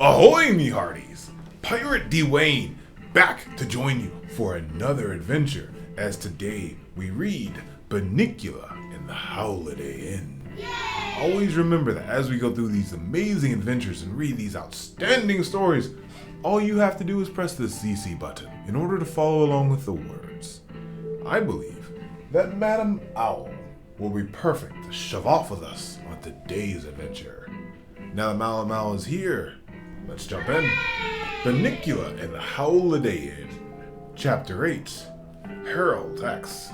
Ahoy, me hearties! Pirate Dwayne back to join you for another adventure, as today we read Bunnicula in the Howliday Inn. Always remember that as we go through these amazing adventures and read these outstanding stories, all you have to do is press the CC button in order to follow along with the words. I believe that Madam Owl will be perfect to shove off with us on today's adventure. Now that Madam Owl is here, let's jump in. Bunnicula in the Howliday Inn. Chapter 8. Harold X.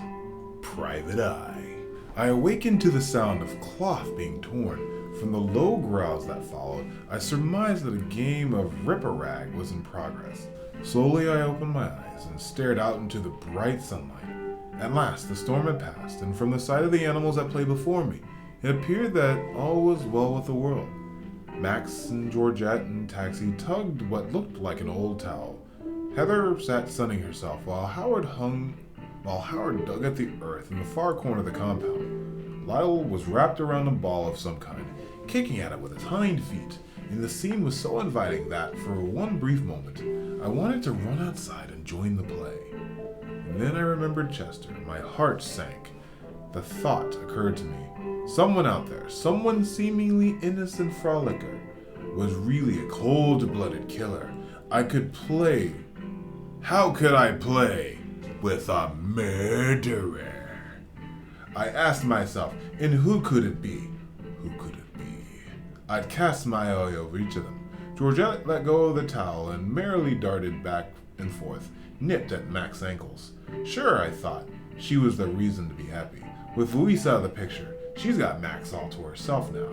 Private Eye. I awakened to the sound of cloth being torn. From the low growls that followed, I surmised that a game of rip-a-rag was in progress. Slowly I opened my eyes and stared out into the bright sunlight. At last the storm had passed, and from the sight of the animals that played before me, it appeared that all was well with the world. Max and Georgette and Taxi tugged what looked like an old towel. Heather sat sunning herself while Howard dug at the earth in the far corner of the compound. Lyle was wrapped around a ball of some kind, kicking at it with his hind feet, and the scene was so inviting that, for one brief moment, I wanted to run outside and join the play. And then I remembered Chester, and my heart sank. The thought occurred to me. Someone out there, someone seemingly innocent frolicker, was really a cold-blooded killer. I could play. How could I play with a murderer? I asked myself, and who could it be? Who could it be? I'd cast my eye over each of them. Georgette let go of the towel and merrily darted back and forth, nipped at Mac's ankles. Sure, I thought, she was the reason to be happy. With Louise out of the picture, she's got Max all to herself now.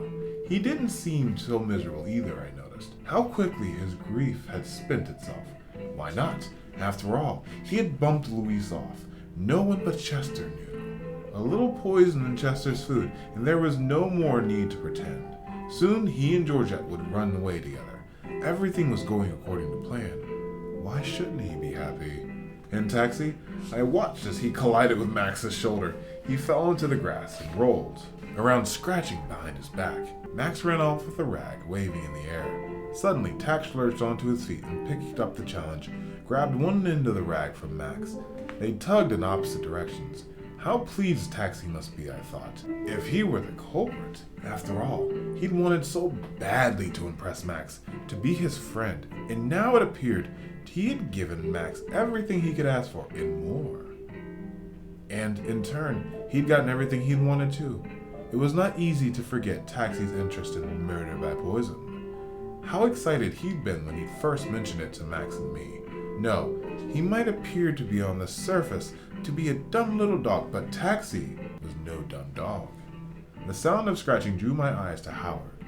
He didn't seem so miserable either, I noticed. How quickly his grief had spent itself. Why not? After all, he had bumped Louise off. No one but Chester knew. A little poison in Chester's food, and there was no more need to pretend. Soon he and Georgette would run away together. Everything was going according to plan. Why shouldn't he be happy? In Taxi, I watched as he collided with Max's shoulder. He fell into the grass and rolled around, scratching behind his back. Max ran off with a rag, waving in the air. Suddenly, Tax lurched onto his feet and picked up the challenge, grabbed one end of the rag from Max. They tugged in opposite directions. How pleased Taxi must be, I thought, if he were the culprit. After all, he'd wanted so badly to impress Max, to be his friend, and now it appeared he had given Max everything he could ask for and more. And in turn, he'd gotten everything he'd wanted too. It was not easy to forget Taxi's interest in murder by poison. How excited he'd been when he'd first mentioned it to Max and me. No, he might appear to be on the surface to be a dumb little dog, but Taxi was no dumb dog. The sound of scratching drew my eyes to Howard.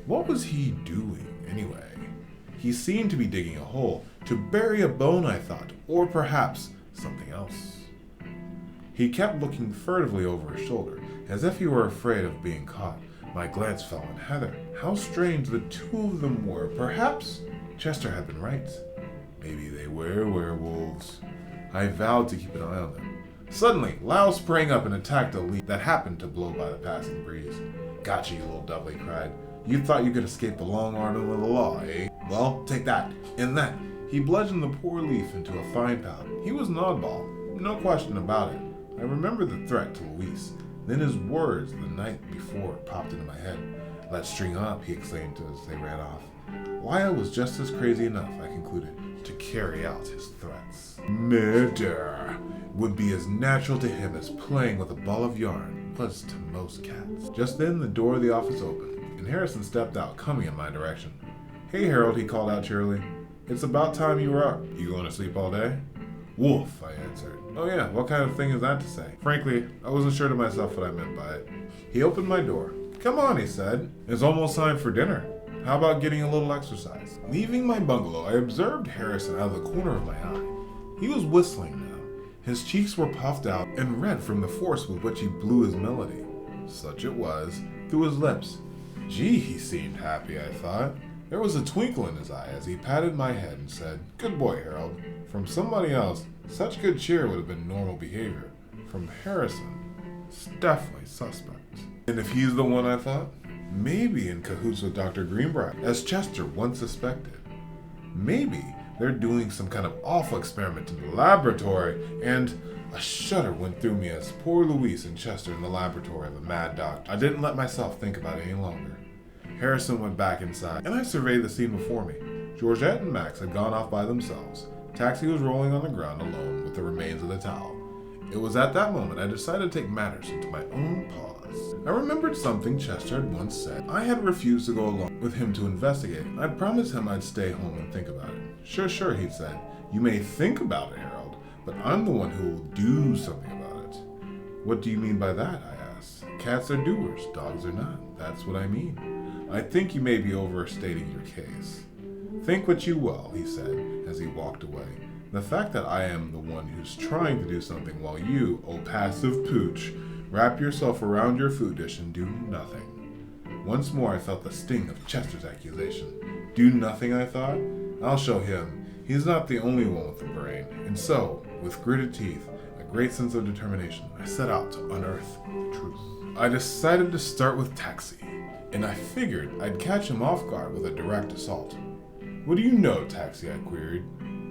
What was he doing, anyway? He seemed to be digging a hole, to bury a bone, I thought, or perhaps something else. He kept looking furtively over his shoulder, as if he were afraid of being caught. My glance fell on Heather. How strange the two of them were. Perhaps Chester had been right. Maybe they were werewolves. I vowed to keep an eye on them. Suddenly, Lyle sprang up and attacked a leaf that happened to blow by the passing breeze. Gotcha, you little devil, he cried. You thought you could escape the long arm of the law, eh? Well, take that, and that. He bludgeoned the poor leaf into a fine powder. He was an oddball, no question about it. I remembered the threat to Louise. Then his words the night before popped into my head. Let's string up, he exclaimed as they ran off. Lyle was just as crazy enough, I concluded, to carry out his threats. Murder would be as natural to him as playing with a ball of yarn was to most cats. Just then the door of the office opened, and Harrison stepped out, coming in my direction. Hey Harold, he called out cheerily. It's about time you were up. You going to sleep all day? Wolf, I answered. Oh yeah, what kind of thing is that to say? Frankly, I wasn't sure to myself what I meant by it. He opened my door. Come on, he said. It's almost time for dinner. How about getting a little exercise? Leaving my bungalow, I observed Harrison out of the corner of my eye. He was whistling now. His cheeks were puffed out and red from the force with which he blew his melody. Such it was, through his lips. Gee, he seemed happy, I thought. There was a twinkle in his eye as he patted my head and said, Good boy, Harold. From somebody else, such good cheer would have been normal behavior. From Harrison, it's definitely suspect. And if he's the one I thought? Maybe in cahoots with Dr. Greenbrier, as Chester once suspected. Maybe they're doing some kind of awful experiment in the laboratory, and a shudder went through me as poor Louise and Chester in the laboratory of the mad doctor. I didn't let myself think about it any longer. Harrison went back inside, and I surveyed the scene before me. Georgette and Max had gone off by themselves. Taxi was rolling on the ground alone with the remains of the towel. It was at that moment I decided to take matters into my own paws. I remembered something Chester had once said. I had refused to go along with him to investigate. I'd promised him I'd stay home and think about it. Sure, he'd said. You may think about it, Harold, but I'm the one who will do something about it. What do you mean by that? I asked. Cats are doers, dogs are not. That's what I mean. I think you may be overstating your case. Think what you will, he said as he walked away. The fact that I am the one who's trying to do something while you, oh passive pooch, wrap yourself around your food dish and do nothing. Once more I felt the sting of Chester's accusation. Do nothing, I thought? I'll show him. He's not the only one with a brain. And so, with gritted teeth, a great sense of determination, I set out to unearth the truth. I decided to start with Taxi, and I figured I'd catch him off guard with a direct assault. What do you know, Taxi? I queried.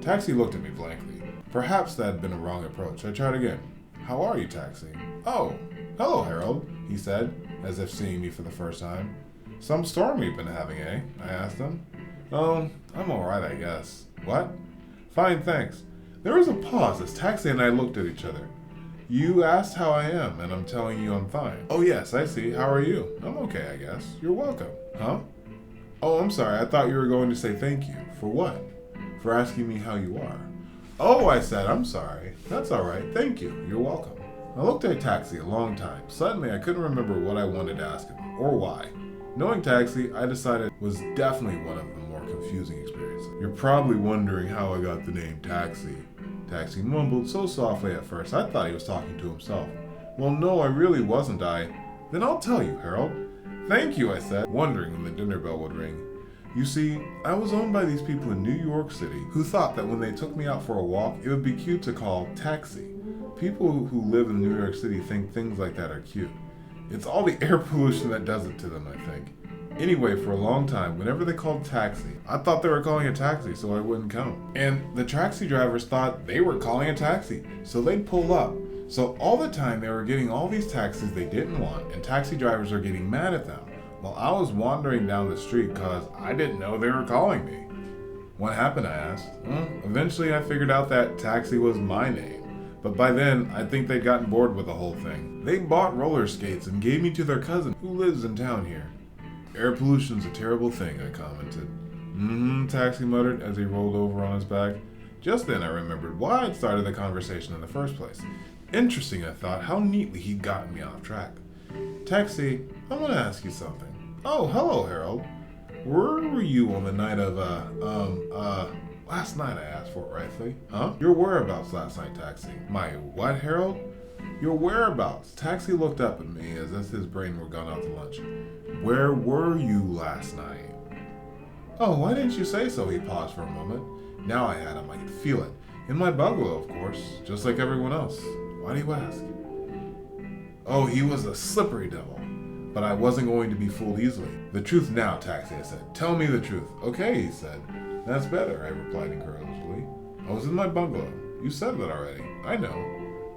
Taxi looked at me blankly. Perhaps that had been a wrong approach. I tried again. How are you, Taxi? Oh, hello, Harold, he said, as if seeing me for the first time. Some storm you've been having, eh? I asked him. Oh, I'm all right, I guess. What? Fine, thanks. There was a pause as Taxi and I looked at each other. You asked how I am, and I'm telling you I'm fine. Oh, yes, I see. How are you? I'm okay, I guess. You're welcome. Huh? Oh, I'm sorry. I thought you were going to say thank you. For what? For asking me how you are. Oh, I said, I'm sorry. That's all right. Thank you. You're welcome. I looked at Taxi a long time. Suddenly, I couldn't remember what I wanted to ask him, or why. Knowing Taxi, I decided was definitely one of the more confusing experiences. You're probably wondering how I got the name Taxi. Taxi mumbled so softly at first, I thought he was talking to himself. Well, no, I really wasn't. Then I'll tell you, Harold. Thank you, I said, wondering when the dinner bell would ring. You see, I was owned by these people in New York City who thought that when they took me out for a walk, it would be cute to call Taxi. People who live in New York City think things like that are cute. It's all the air pollution that does it to them, I think. Anyway, for a long time, whenever they called Taxi, I thought they were calling a taxi, so I wouldn't come. And the taxi drivers thought they were calling a taxi, so they'd pull up. So all the time they were getting all these taxis they didn't want, and taxi drivers are getting mad at them. While I was wandering down the street because I didn't know they were calling me. What happened, I asked. Eventually I figured out that Taxi was my name. But by then, I think they'd gotten bored with the whole thing. They bought roller skates and gave me to their cousin who lives in town here. Air pollution's a terrible thing, I commented. Taxi muttered as he rolled over on his back. Just then I remembered why I'd started the conversation in the first place. Interesting, I thought, how neatly he'd gotten me off track. Taxi, I want to ask you something. Oh, hello, Harold. Where were you on the night of, last night I asked for it rightfully. Huh? Your whereabouts last night, Taxi. My what, Harold? Your whereabouts. Taxi looked up at me as if his brain were gone out to lunch. Where were you last night? Oh, why didn't you say so? He paused for a moment. Now I had him. I could feel it. In my bungalow, of course, just like everyone else. Why do you ask? Oh, he was a slippery devil. But I wasn't going to be fooled easily. The truth now, Taxi, I said. Tell me the truth. Okay, he said. That's better, I replied encouragingly. I was in my bungalow. You said that already. I know.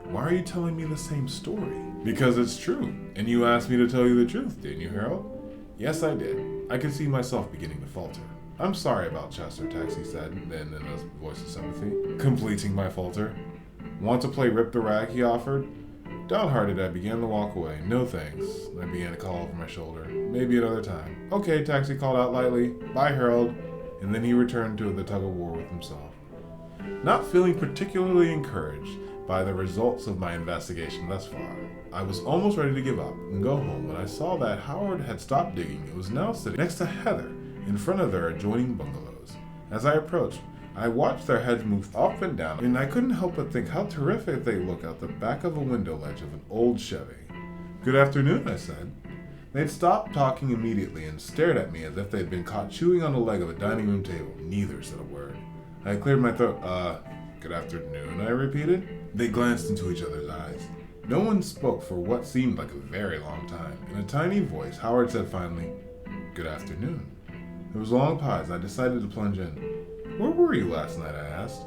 Why are you telling me the same story? Because it's true. And you asked me to tell you the truth, didn't you, Harold? Yes, I did. I could see myself beginning to falter. I'm sorry about Chester, Taxi said, then in a voice of sympathy, completing my falter. Want to play Rip the Rag, he offered. Downhearted, I began to walk away. No thanks. I began to call over my shoulder. Maybe another time. Okay, Taxi called out lightly. Bye, Harold. And then he returned to the tug-of-war with himself. Not feeling particularly encouraged by the results of my investigation thus far, I was almost ready to give up and go home when I saw that Howard had stopped digging and was now sitting next to Heather in front of their adjoining bungalows. As I approached, I watched their heads move up and down, and I couldn't help but think how terrific they look out the back of a window ledge of an old Chevy. Good afternoon, I said. They'd stopped talking immediately and stared at me as if they'd been caught chewing on the leg of a dining room table. Neither said a word. I cleared my throat. Good afternoon, I repeated. They glanced into each other's eyes. No one spoke for what seemed like a very long time. In a tiny voice, Howard said finally, "Good afternoon." There was a long pause, and I decided to plunge in. "Where were you last night?" I asked.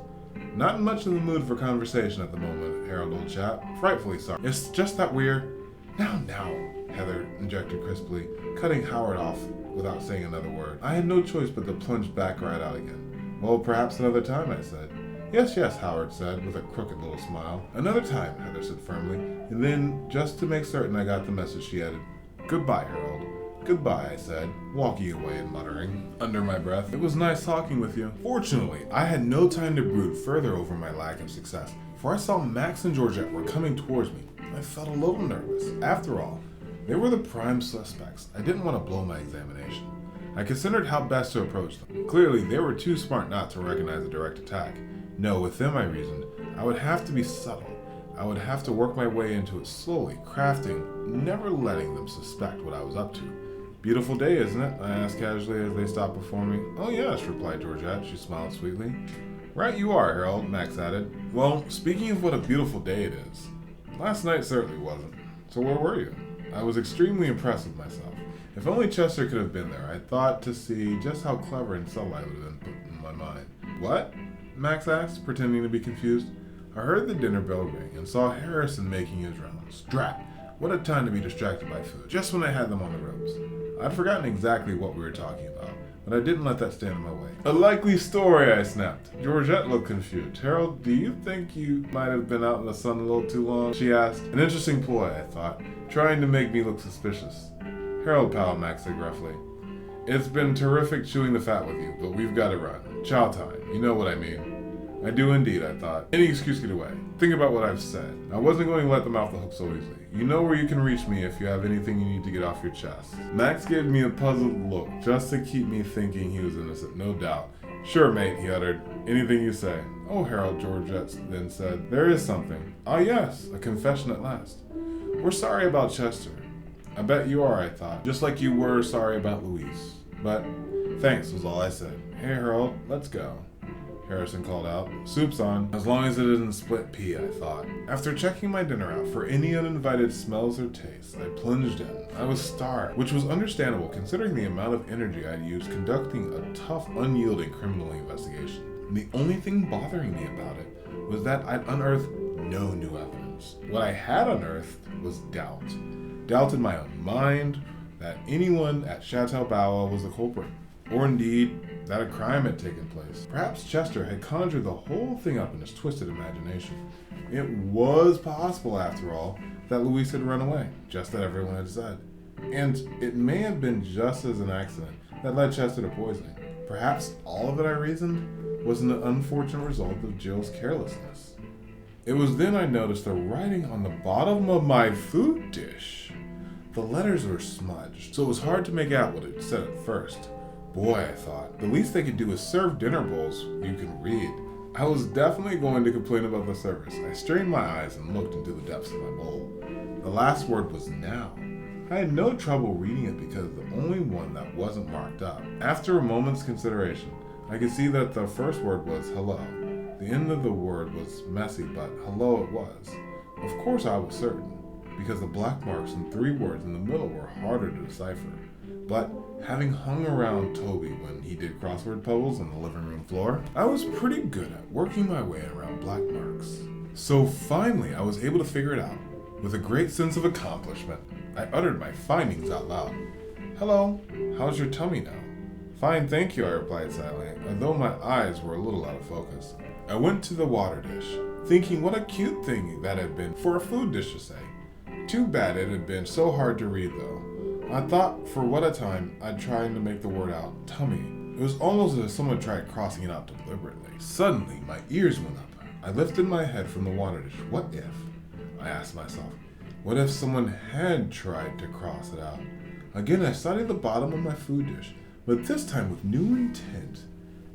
"Not in much of the mood for conversation at the moment, Harold, old chap. Frightfully sorry. It's just that we're..." Now, Heather interjected crisply, cutting Howard off without saying another word. I had no choice but to plunge back right out again. "Well, perhaps another time," I said. Yes, Howard said, with a crooked little smile. "Another time," Heather said firmly, and then, just to make certain I got the message, she added, "Goodbye, Harold." "Goodbye," I said, walking away and muttering under my breath, "It was nice talking with you." Fortunately, I had no time to brood further over my lack of success, for I saw Max and Georgette were coming towards me. I felt a little nervous. After all, they were the prime suspects. I didn't want to blow my examination. I considered how best to approach them. Clearly, they were too smart not to recognize a direct attack. No, with them, I reasoned, I would have to be subtle. I would have to work my way into it slowly, crafting, never letting them suspect what I was up to. "Beautiful day, isn't it?" I asked casually as they stopped before me. "Oh yes," replied Georgette. She smiled sweetly. "Right you are, Harold," Max added. "Well, speaking of what a beautiful day it is, last night certainly wasn't. So where were you?" I was extremely impressed with myself. If only Chester could have been there, I thought, to see just how clever and subtle I would have been put in my mind. "What?" Max asked, pretending to be confused. I heard the dinner bell ring and saw Harrison making his rounds. Drat! What a time to be distracted by food, just when I had them on the ropes. I'd forgotten exactly what we were talking about, but I didn't let that stand in my way. "A likely story," I snapped. Georgette looked confused. "Harold, do you think you might have been out in the sun a little too long?" she asked. An interesting ploy, I thought, trying to make me look suspicious. "Harold, pal," Max said gruffly. "It's been terrific chewing the fat with you, but we've got to run. Chow time, you know what I mean." I do indeed, I thought. Any excuse get away. Think about what I've said. I wasn't going to let them off the hook so easily. You know where you can reach me if you have anything you need to get off your chest. Max gave me a puzzled look, just to keep me thinking he was innocent, no doubt. "Sure, mate," he uttered. "Anything you say." "Oh, Harold," Georgette then said, "there is something." "Ah, yes, a confession at last. We're sorry about Chester." "I bet you are," I thought, just like you were sorry about Louise. But thanks was all I said. "Hey, Harold, let's go," Harrison called out. "Soup's on, as long as it isn't split pea," I thought. After checking my dinner out for any uninvited smells or tastes, I plunged in. I was starved, which was understandable considering the amount of energy I'd used conducting a tough, unyielding criminal investigation. And the only thing bothering me about it was that I'd unearthed no new evidence. What I had unearthed was doubt. Doubt in my own mind that anyone at Chateau Bowa was the culprit, or indeed that a crime had taken place. Perhaps Chester had conjured the whole thing up in his twisted imagination. It was possible, after all, that Louise had run away, just as everyone had said. And it may have been just as an accident that led Chester to poisoning. Perhaps all of it, I reasoned, was an unfortunate result of Jill's carelessness. It was then I noticed the writing on the bottom of my food dish. The letters were smudged, so it was hard to make out what it said at first. Boy, I thought, the least they could do is serve dinner bowls you can read. I was definitely going to complain about the service. I strained my eyes and looked into the depths of my bowl. The last word was now. I had no trouble reading it because the only one that wasn't marked up. After a moment's consideration, I could see that the first word was hello. The end of the word was messy, but hello it was. Of course I was certain, because the black marks and 3 words in the middle were harder to decipher. But having hung around Toby when he did crossword puzzles on the living room floor, I was pretty good at working my way around black marks. So finally I was able to figure it out. With a great sense of accomplishment, I uttered my findings out loud. "Hello, how's your tummy now?" "Fine, thank you," I replied silently, although my eyes were a little out of focus. I went to the water dish, thinking what a cute thing that had been for a food dish to say. Too bad it had been so hard to read, though. I thought for what a time I'd trying to make the word out, tummy. It was almost as if someone tried crossing it out deliberately. Suddenly, my ears went up. I lifted my head from the water dish. What if? I asked myself. What if someone had tried to cross it out? Again, I studied the bottom of my food dish, but this time with new intent.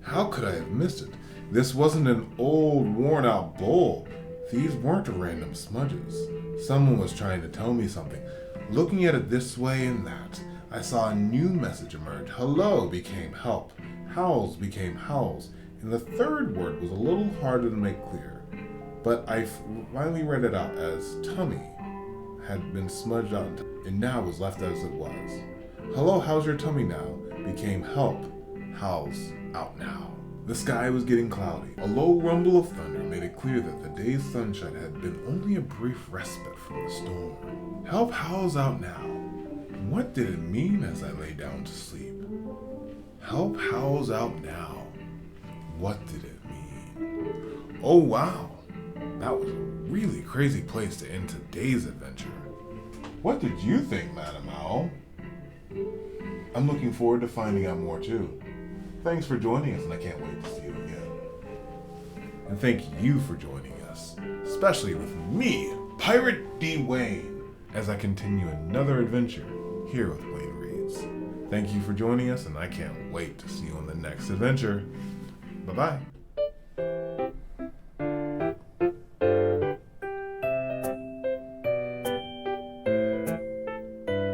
How could I have missed it? This wasn't an old, worn-out bowl. These weren't random smudges. Someone was trying to tell me something. Looking at it this way and that, I saw a new message emerge. Hello became help. Howls became howls. And the third word was a little harder to make clear. But I finally read it out as tummy. had been smudged out and now was left as it was. Hello, how's your tummy now? Became help, how's out now. The sky was getting cloudy. A low rumble of thunder made it clear that the day's sunshine had been only a brief respite from the storm. Help howls out now. What did it mean as I lay down to sleep? Help howls out now. What did it mean? Oh wow, that was a really crazy place to end today's adventure. What did you think, Madam Owl? I'm looking forward to finding out more too. Thanks for joining us, and I can't wait to see you again. And thank you for joining us, especially with me, Pirate Dwayne, as I continue another adventure here with Wayne Reads. Thank you for joining us, and I can't wait to see you on the next adventure. Bye-bye.